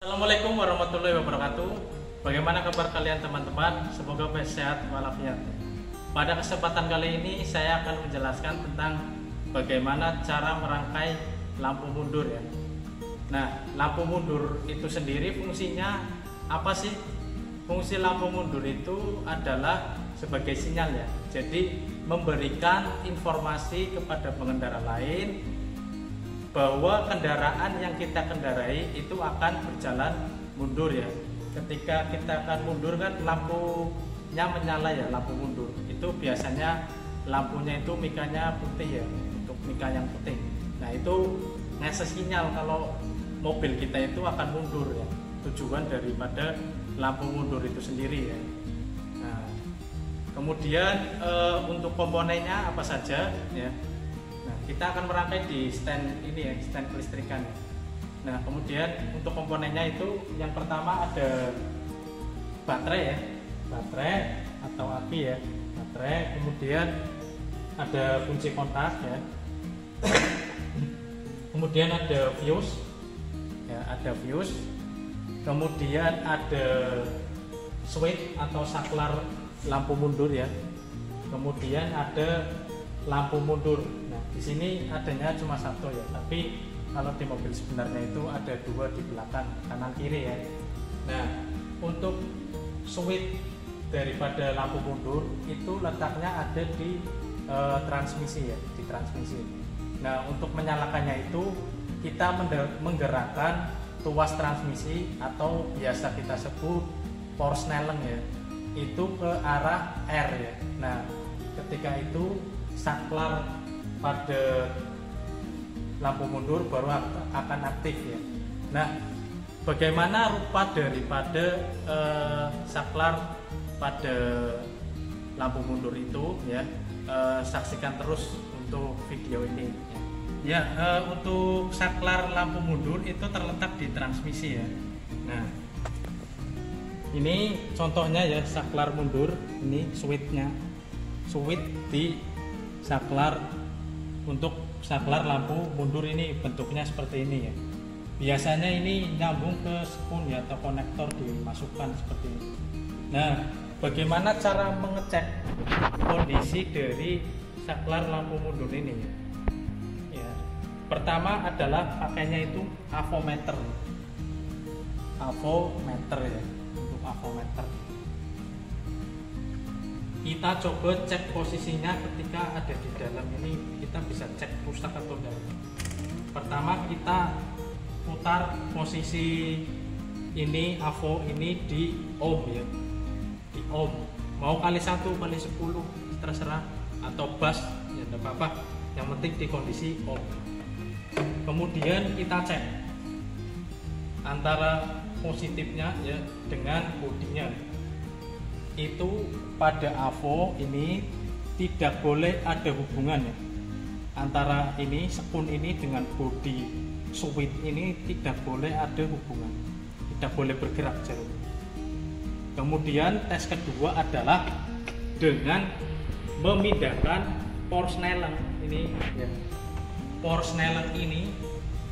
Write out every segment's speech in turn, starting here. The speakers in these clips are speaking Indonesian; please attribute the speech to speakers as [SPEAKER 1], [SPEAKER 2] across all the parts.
[SPEAKER 1] Assalamualaikum warahmatullahi wabarakatuh. Bagaimana kabar kalian teman-teman? Semoga sehat walafiat. Pada kesempatan kali ini saya akan menjelaskan tentang bagaimana cara merangkai lampu mundur ya. Nah, lampu mundur itu sendiri fungsinya apa sih? Fungsi lampu mundur itu adalah sebagai sinyal ya. Jadi memberikan informasi kepada pengendara lain bahwa kendaraan yang kita kendarai itu akan berjalan mundur ya. Ketika kita akan mundur kan lampunya menyala ya, lampu mundur. Itu biasanya lampunya itu mikanya putih ya, untuk mika yang putih. Nah itu ngasih sinyal kalau mobil kita itu akan mundur ya. Tujuan daripada lampu mundur itu sendiri ya. Nah, kemudian untuk komponennya apa saja ya. Kita akan merangkai di stand ini ya, stand kelistrikan. Nah, kemudian untuk komponennya itu yang pertama ada baterai ya, baterai atau api ya, baterai. Kemudian ada kunci kontak ya. Kemudian ada fuse, ya ada fuse. Kemudian ada switch atau saklar lampu mundur ya. Kemudian ada lampu mundur. Nah, di sini adanya cuma satu ya, tapi kalau di mobil sebenarnya itu ada dua di belakang kanan kiri ya. Nah, untuk switch daripada lampu mundur itu letaknya ada di transmisi ya, di transmisi. Nah, untuk menyalakannya itu kita menggerakkan tuas transmisi atau biasa kita sebut Porsnelling ya, itu ke arah R ya. Nah, ketika itu saklar pada lampu mundur baru akan aktif ya. Nah, bagaimana rupa daripada saklar pada lampu mundur itu ya, saksikan terus untuk video ini ya. Untuk saklar lampu mundur itu terletak di transmisi ya. Nah, ini contohnya ya, saklar mundur, ini switchnya, switch di saklar. Untuk saklar lampu mundur ini bentuknya seperti ini ya. Biasanya ini nyambung ke spoon ya, atau konektor dimasukkan seperti ini. Nah, bagaimana cara mengecek kondisi dari saklar lampu mundur ini ya? Ya, pertama adalah pakainya itu avometer. Avometer ya, untuk avometer. Kita coba cek posisinya ketika ada di dalam ini, kita bisa cek rusak atau tidak. Pertama kita putar posisi ini, avo ini di ohm ya, di ohm. Mau kali 1 kali 10 terserah, atau bas ya tidak apa-apa, yang penting di kondisi ohm. Kemudian kita cek antara positifnya ya dengan bodinya. Itu pada avo ini tidak boleh ada hubungan ya, antara ini spoon ini dengan body switch ini tidak boleh ada hubungan, tidak boleh bergerak jarum. Kemudian tes kedua adalah dengan memindahkan Porsnelling ini ya, Porsnelling ini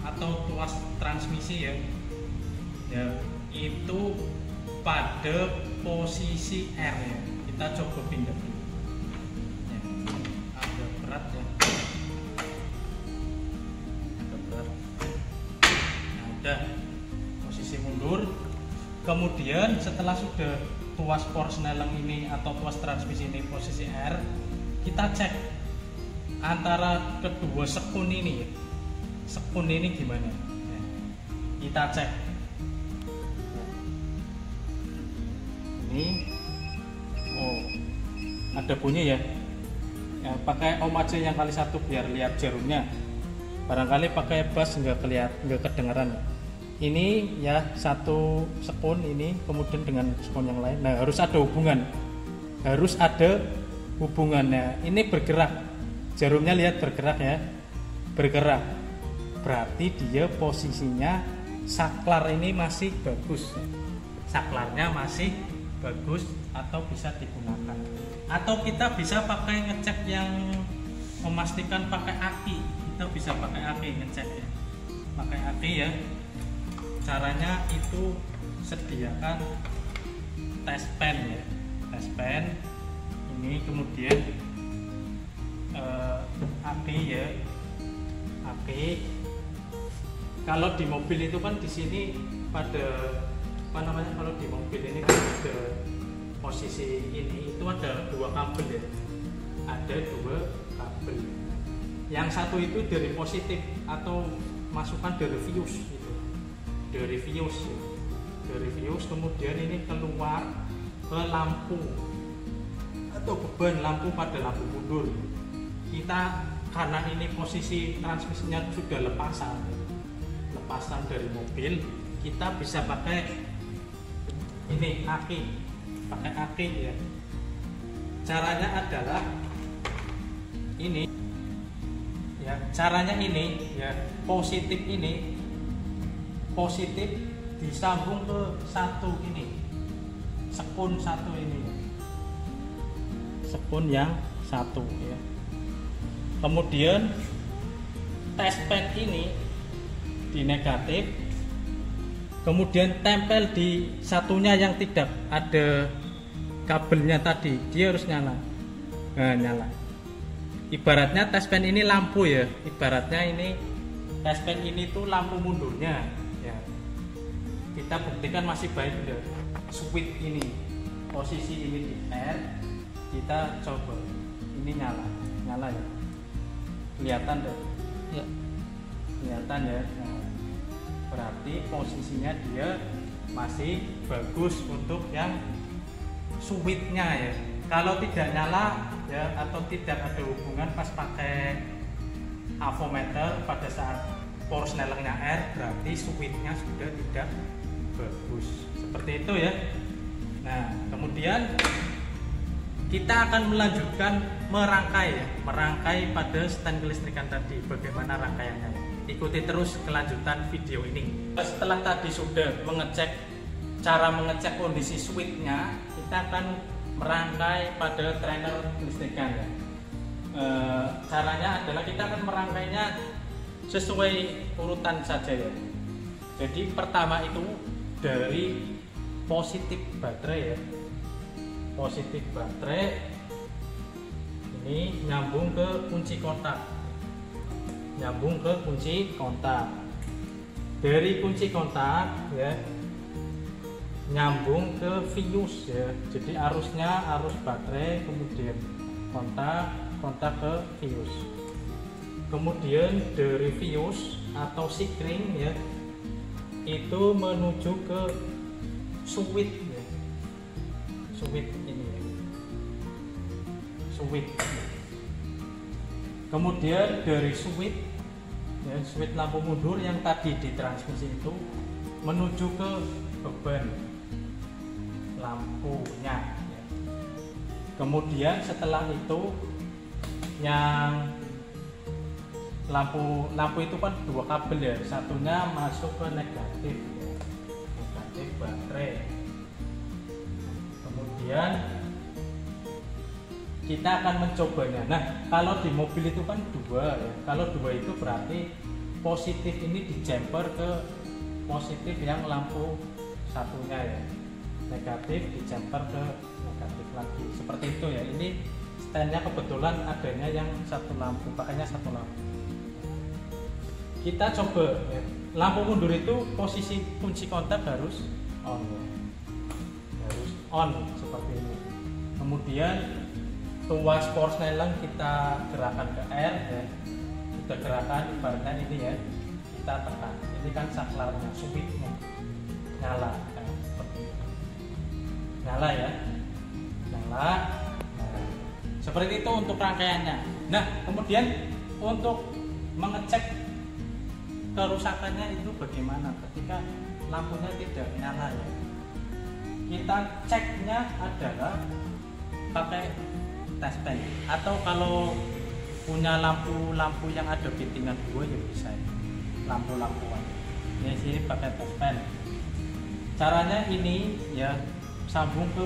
[SPEAKER 1] atau tuas transmisi ya, ya itu pada posisi R ya. Kita coba pindah dulu ya. Agak berat ya, agak berat. Nah, udah posisi mundur. Kemudian setelah sudah tuas Porsnelling ini atau tuas transmisi ini posisi R, kita cek antara kedua spoon ini ya. Spoon ini gimana ya. Kita cek ini, oh ada bunyi ya, ya pakai ohm aja yang kali 1 biar lihat jarumnya. Barangkali pakai bass nggak kedengaran. Ini ya satu spoon ini kemudian dengan spoon yang lain. Nah, harus ada hubungan, harus ada hubungannya. Ini bergerak, jarumnya lihat bergerak ya, bergerak. Berarti dia posisinya saklar ini masih bagus, saklarnya masih bagus atau bisa digunakan. Atau kita bisa pakai ngecek yang memastikan pakai aki. Kita bisa pakai aki ngecek ya, pakai aki ya. caranya itu sediakan tes pen ya, tes pen ini, kemudian aki ya, aki. Kalau di mobil itu kan di sini pada apa namanya, kalau di mobil ini kan ada posisi ini itu ada 2 kabel ya, ada 2 kabel. Yang satu itu dari positif atau masukan dari fuse gitu, dari fuse ya. Dari fuse kemudian ini keluar ke lampu atau beban lampu pada lampu mundur. Kita karena ini posisi transmisinya sudah lepasan dari mobil, kita bisa pakai ini aki, pakai aki ya. Caranya adalah ini ya, caranya ini ya, positif ini, positif disambung ke satu ini, spon satu ini, spon yang satu ya. Kemudian tes pen ini di negatif, kemudian tempel di satunya yang tidak ada kabelnya tadi, dia harus nyala. Nah, nyala. Ibaratnya tes pen ini lampu ya, ibaratnya ini tes pen ini tuh lampu mundurnya ya. Kita buktikan masih baik ya, switch ini, posisi ini di R, kita coba ini nyala ya, kelihatan deh ya, kelihatan ya. Nah, berarti posisinya dia masih bagus untuk yang switchnya ya. Kalau tidak nyala ya, atau tidak ada hubungan pas pakai avometer pada saat power snellingnya R, berarti switchnya sudah tidak bagus, seperti itu ya. Nah, kemudian kita akan melanjutkan merangkai ya, merangkai pada stand kelistrikan tadi. Bagaimana rangkaiannya? Ikuti terus kelanjutan video ini. Setelah tadi sudah cara mengecek kondisi switchnya, kita akan merangkai pada trainer kelistrikan ya. Caranya adalah kita akan merangkainya sesuai urutan saja ya. Jadi pertama itu dari positif baterai ya, positif baterai ini nyambung ke kunci kontak, nyambung ke kunci kontak. Dari kunci kontak ya nyambung ke fuse ya, jadi arusnya arus baterai, kemudian kontak ke fuse, kemudian dari fuse atau sikring ya itu menuju ke switch ya, switch ini ya, switch. Kemudian dari switch ya, switch lampu mundur yang tadi di transmisi itu menuju ke beban lampunya ya. Kemudian setelah itu yang lampu itu kan 2 kabel ya, satunya masuk ke negatif ya, negatif baterai. Kemudian kita akan mencobanya. Nah, kalau di mobil itu kan 2 ya, kalau 2 itu berarti positif ini dijumper ke positif yang lampu satunya ya, negatif dijumper ke negatif lagi, seperti itu ya. Ini standnya kebetulan adanya yang satu lampu, pakainya satu lampu. Kita coba ya. Lampu mundur itu posisi kunci kontak harus on ya, harus on seperti ini. Kemudian tuas power snelling kita gerakan ke R ya, kita gerakan ibaratnya ini ya, kita tekan. Ini kan saklarnya, switchnya nyala ya, seperti itu. Nyala ya, nyala. Nah, seperti itu untuk rangkaiannya. Nah, kemudian untuk mengecek kerusakannya itu bagaimana ketika lampunya tidak nyala ya. Kita ceknya adalah pakai tes pen, atau kalau punya lampu yang ada fittingan 2 ya bisa ya, lampu-lampuan ya, sini pakai tes pen. Caranya ini ya, sambung ke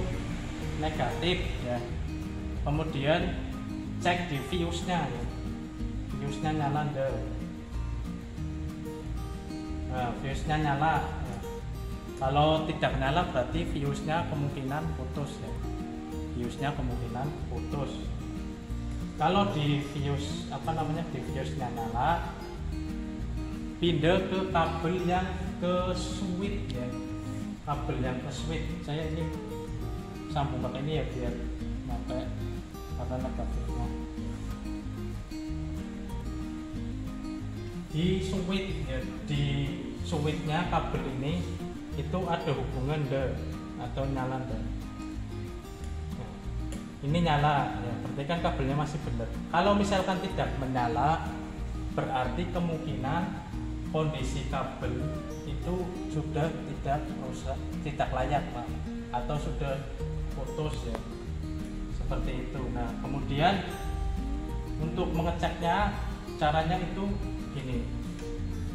[SPEAKER 1] negatif ya, kemudian cek di fuse nya ya, fuse nya nyala enggak. Nah, fuse nya nyala ya. Kalau tidak nyala berarti fuse-nya kemungkinan putus ya. Fuse-nya kemungkinan putus. Kalau di fuse di fuse-nya nyala, pindah ke kabel yang ke switch ya. Kabel yang ke switch. Saya ini sambung pakai ini ya biar sampai karena negatifnya. Di switch ya, di switchnya kabel ini itu ada hubungan atau nyala Nah, ini nyala ya, berarti kan kabelnya masih benar. Kalau misalkan tidak menyala, berarti kemungkinan kondisi kabel itu sudah tidak rusak, tidak layak Pak, atau sudah putus ya, seperti itu. Nah, kemudian untuk mengeceknya caranya itu gini.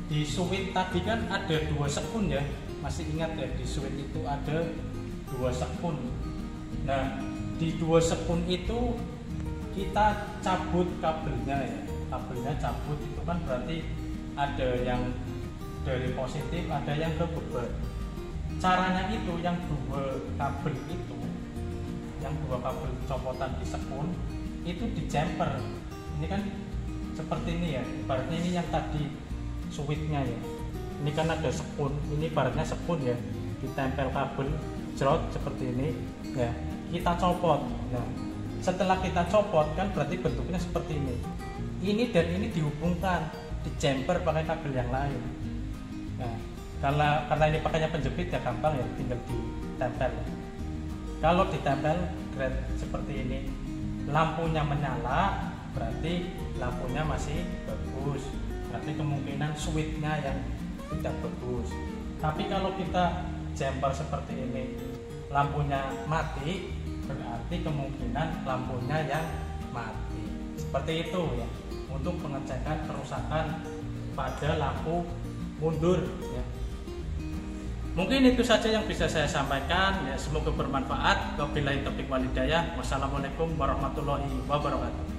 [SPEAKER 1] Di switch tadi kan ada 2 sekun ya, masih ingat ya, di switch itu ada 2 sekun. Nah, di 2 sekun itu kita cabut kabelnya ya, kabelnya cabut itu kan berarti ada yang dari positif, ada yang ke beban. Caranya itu yang 2 kabel itu, yang 2 kabel copotan di sekun itu dijemper. Ini kan seperti ini ya, ibaratnya ini yang tadi switchnya ya, ini kan ada sekun, ini ibaratnya sekun ya, ditempel kabel jerot seperti ini ya, kita copot. Nah, setelah kita copot kan berarti bentuknya seperti ini dan ini dihubungkan, dijemper pakai kabel yang lain. Nah, karena ini pakainya penjepit ya gampang ya, tinggal ditempel. Kalau ditempel grade seperti ini, lampunya menyala, berarti lampunya masih bagus, berarti kemungkinan switchnya yang tidak bagus. Tapi kalau kita jumper seperti ini, lampunya mati, berarti kemungkinan lampunya yang mati. Seperti itu ya, untuk pengecekan kerusakan pada lampu mundur ya. Mungkin itu saja yang bisa saya sampaikan ya, semoga bermanfaat. Wabillahi taufiq wal hidayah. Wassalamualaikum warahmatullahi wabarakatuh.